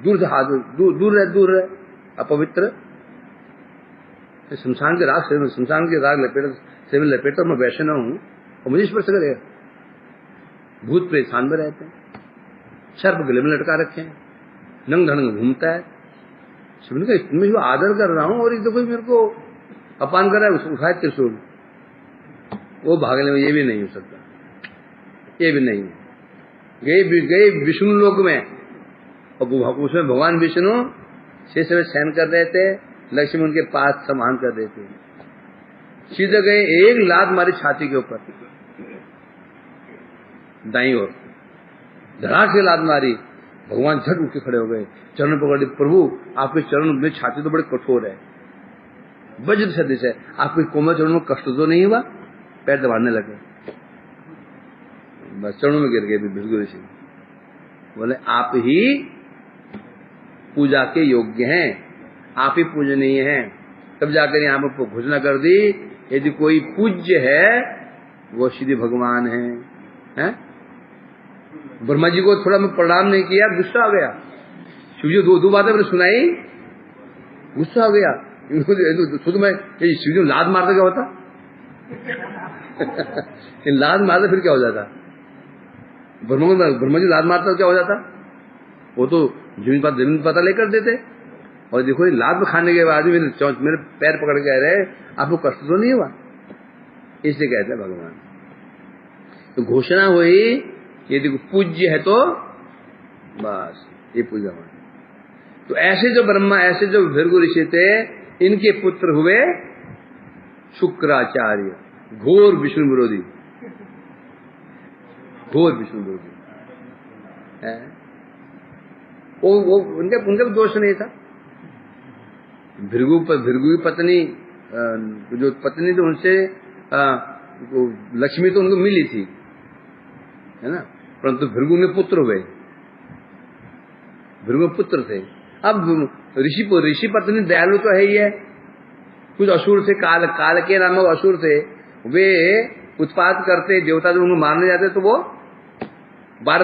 दूर से हाथ, दूर है अपवित्र, शमशान के राग लपेटा मैं वैष्णव हूं और मुझे स्पर्श करेगा। भूत प्रेत स्थान में रहते हैं, सर्प गले में लटका रखे हैं, नंग ढंग घूमता है। शिव ने कहा मैं जो आदर कर रहा हूं और एक तो कोई मेरे को अपमान कर रहा है, उठाए त्रिशूल। वो भागने में ये भी नहीं हो सकता, ये भी नहीं है। गए विष्णु लोक में, और उसमें भगवान विष्णु शेष में शयन कर रहे थे, लक्ष्मी उनके पास सम्मान कर रहे थे। सीधे गए, एक लात मारी छाती के ऊपर, दाईं ओर धड़ाक से लात मारी। भगवान झट उठ के खड़े हो गए, चरण पकड़ लिए। प्रभु आपके चरण में छाती तो बड़े कठोर है, वज्र सदृश है, आपके कोमल चरणों में कष्ट तो नहीं हुआ? पैर दबाने लगे, बस चरणों में गिर गए भृगु ऋषि। बोले आप ही पूजा के योग्य हैं, आप ही पूजनीय हैं। तब जाकर यहाँ पर घोषणा कर दी, यदि कोई पूज्य है वो श्री भगवान है? ब्रह्मा जी को थोड़ा मैं प्रणाम नहीं किया, गुस्सा आ गया। शिव जी दो बातें मैंने सुनाई, गुस्सा आ गया। खुद में शिव जी लाद मारता क्या होता? लाद मारता फिर क्या हो जाता? ब्रह्मा जी लाद मारता क्या हो जाता? वो तो जमीन पता लेकर देते। और देखो लाद खाने के बाद मेरे पैर पकड़ के रहे, आपको कष्ट तो नहीं हुआ? इसलिए कहते हैं भगवान। तो घोषणा हुई, यदि पूज्य है तो बस ये पूजा हुआ। तो ऐसे जो ब्रह्मा, ऐसे जो भृगु ऋषि थे, इनके पुत्र हुए शुक्राचार्य, घोर विष्णु विरोधी, घोर विष्णु विरोधी है। वो उनका भी दोष नहीं था। भृगु की पत्नी, जो पत्नी थी उनसे लक्ष्मी तो उनको मिली थी, है ना, परंतु भृगु में पुत्र हुए, भृगु पुत्र थे। अब ऋषि पत्नी दयालु तो है ही है। कुछ असुर थे, काल के नामक असुर थे, वे उत्पात करते, देवता जब उनको मारने जाते तो वो बार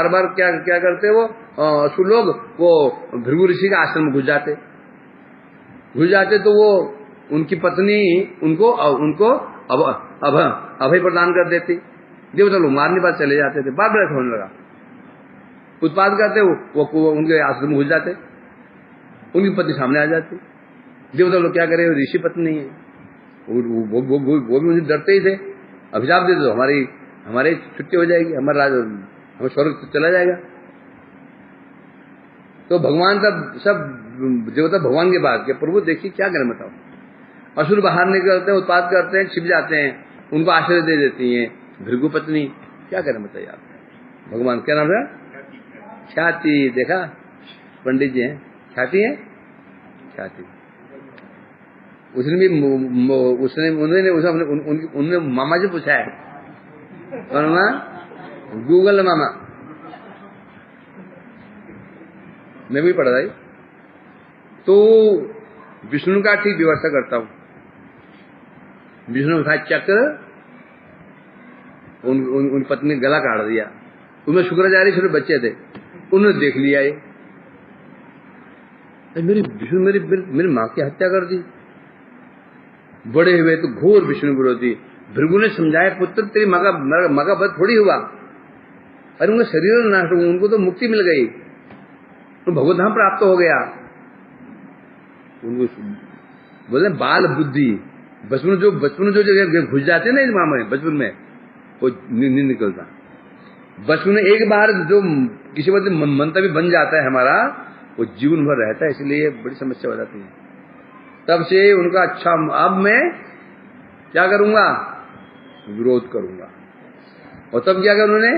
बार क्या करते, वो असुर लोग वो भृगु ऋषि के आश्रम में घुस जाते तो वो उनकी पत्नी उनको अभय प्रदान कर देती। देवता लोग मारने बाद चले जाते थे, बार बार होने लगा, उत्पाद करते वो उनके आश्रम में घुस जाते, उनकी पत्नी सामने आ जाती। देवता लोग क्या करे, ऋषि पत्नी नहीं है, वो भी उनसे डरते ही थे। अभिशाप दे दो, हमारी छुट्टी हो जाएगी, हमारा स्वर्ग चला जाएगा। तो भगवान सब देवता भगवान के पास के, प्रभु देखिए क्या करें बताओ। असुर बाहर निकलते हैं, उत्पाद करते हैं, छिप जाते हैं, उनको आश्रय दे देती हैं भृगु पत्नी, क्या करें बताइए आप। भगवान क्या नाम है? ख्याति। देखा पंडित जी हैं, ख्याति है, ख्याति। उन्होंने मामा जी पूछा है, कौन मामा? गूगल मामा, मैं भी पढ़ा था। तो विष्णु का ठीक व्यवस्था करता हूं। विष्णु उठा चक्र, उन पत्नी ने गला काट दिया। उनमें शुक्राचार्य छोटे बच्चे थे, उन्होंने देख लिया ये, मेरी विष्णु मेरी माँ की हत्या कर दी। बड़े हुए तो घोर विष्णु विरोधी। भृगु ने समझाया, पुत्र तेरी माँ का वध थोड़ी हुआ, अरे उनका शरीर नाश हो, उनको तो मुक्ति मिल गई, तो भगवत धाम प्राप्त हो गया। उनको बोले बाल बुद्धि, बचपन में जो जगह घुस जाते ना इस मामले में, बचपन में वो नहीं निकलता। बचपन में एक बार जो किसी बात मंतव्य बन जाता है हमारा, वो जीवन भर रहता है, इसलिए बड़ी समस्या हो जाती है। तब से उनका अच्छा, अब मैं क्या करूंगा, विरोध करूंगा। और तब क्या करूं उन्होंने,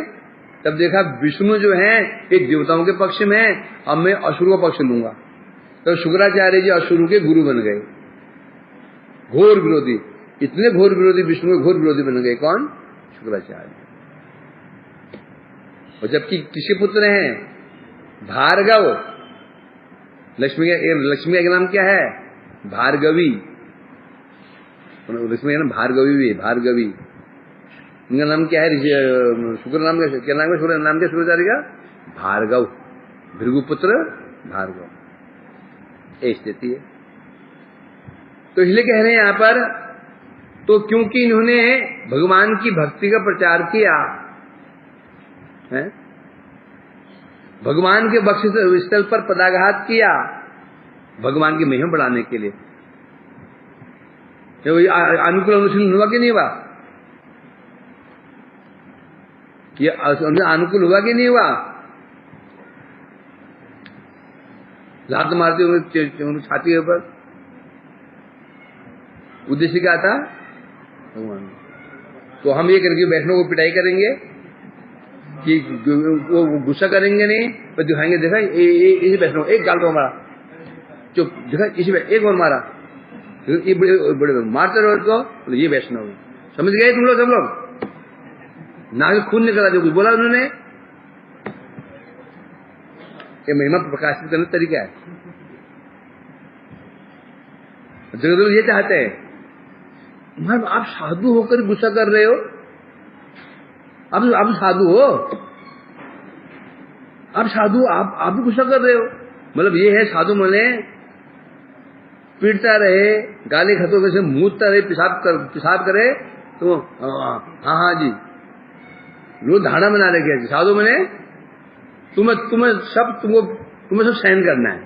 तब देखा विष्णु जो है एक देवताओं के पक्ष में, अब मैं असुर का पक्ष लूंगा। तो शुक्राचार्य जी असुर के गुरु बन गए, घोर विरोधी, इतने घोर विरोधी, विष्णु के घोर विरोधी बन गए। कौन? शुक्राचार्य। और जबकि किसके पुत्र हैं? भार्गव। लक्ष्मी का नाम क्या है? भार्गवी। लक्ष्मी का नाम भार्गवी भी है, भार्गवी। उनका नाम क्या है? शुक्र नाम क्या नाम है? शुक्र नाम क्या शुक्राचार्य का? भार्गव, भृगुपुत्र भार्गव। ये स्थिति है। तो इसलिए कह रहे हैं यहां पर, तो क्योंकि इन्होंने भगवान की भक्ति का प्रचार किया है, भगवान के बक्ष स्थल पर पदाघात किया, भगवान की महिमा बढ़ाने के लिए, तो अनुकूल अनुशीलन हुआ कि नहीं हुआ? ये अनुकूल हुआ कि नहीं हुआ? लात मारते हुए छाती के ऊपर, उद्देश्य क्या था? भगवान। तो हम ये करके वैष्णव को पिटाई करेंगे कि वो गुस्सा करेंगे नहीं, पर दिखाएंगे, देखा इसी वैष्णव एक गाल को मारा, चुप, देखा इसी एक और मारा, ये बड़े मारते रहो इसको, ये वैष्णव है। समझ गए तुम लोग? सब लोग नाक खून निकला जो कुछ बोला उन्होंने, ये महिमा प्रकाशित करने का तरीका है। जगत लोग ये चाहते हैं, आप साधु होकर गुस्सा कर रहे हो, आप साधु हो, आप साधु, आप भी गुस्सा कर रहे हो। मतलब ये है साधु मने पीटता रहे, गाली खतों से मूदता रहे, पेशाब करे तो हाँ जी, रोज धारणा बना रखे साधु मने तुम्हें सब सहन करना है।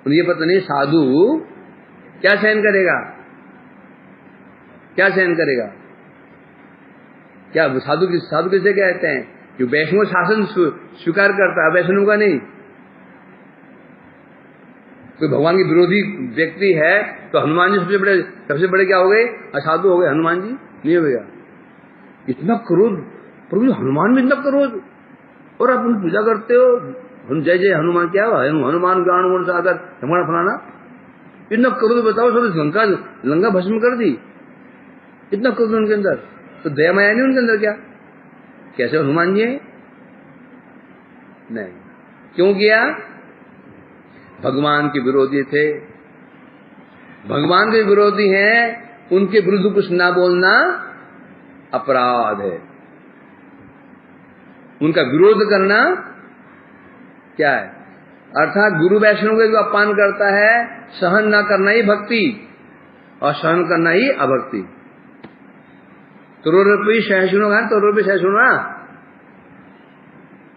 उन्हें पता नहीं साधु क्या सहन करेगा, क्या सहन करेगा, क्या साधु किसे कहते हैं? कि वैष्णव शासन स्वीकार करता है, वैष्णव का नहीं। कोई भगवान के विरोधी व्यक्ति है तो हनुमान जी सबसे बड़े क्या हो गए? असाधु हो गए हनुमान जी? नहीं हो गया। इतना क्रोध प्रभु, हनुमान में इतना क्रोध, और आप उनकी पूजा करते हो, हम जय जय हनुमान, क्या हुआ? हनुमान ज्ञान गुण सागर हमारा फलाना, इतना क्रोध बताओ, सब लंका भस्म कर दी, इतना क्रोध उनके अंदर, तो दया माया नहीं उनके अंदर? क्या कैसे हनुमान जी? नहीं, क्यों किया? भगवान के विरोधी थे, भगवान के विरोधी हैं, उनके विरुद्ध कुछ ना बोलना अपराध है। उनका विरोध करना क्या है? अर्थात गुरु वैष्णव का जो अपमान करता है, सहन ना करना ही भक्ति, और सहन करना ही अभक्ति। करोड़ रुपये सहिष्णु है, करोड़ रुपये सहिष्णु,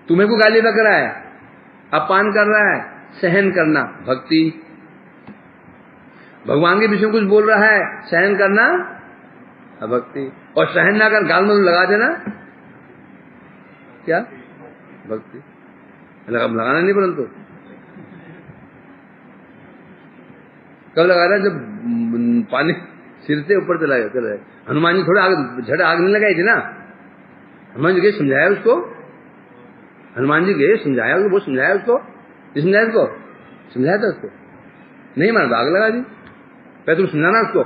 तुम्हें को गाली बक रहा है, अपमान कर रहा है, सहन करना भक्ति। भगवान के विषय में कुछ बोल रहा है, सहन करना अभक्ति, और सहन ना कर गाल में लगा देना क्या? भक्ति। लगाना नहीं, परंतु कब लगा रहा है? जब पानी सिर से ऊपर चला गया। हनुमान जी थोड़ा आग, झट आग नहीं लगाई थी ना, हनुमान जी गए समझाया उसको, हनुमान जी गए समझाया, वो समझाया उसको, समझाया उसको, समझाया था उसको, नहीं माना तो आग लगा दी। पहले तुम समझाना उसको,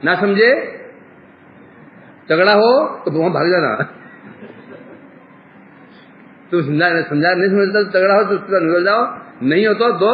ना समझे तगड़ा हो तो वहां भाग जाना, तुम समझा नहीं समझता तो तगड़ा हो तो उसके बाद निकल जाओ, नहीं हो तो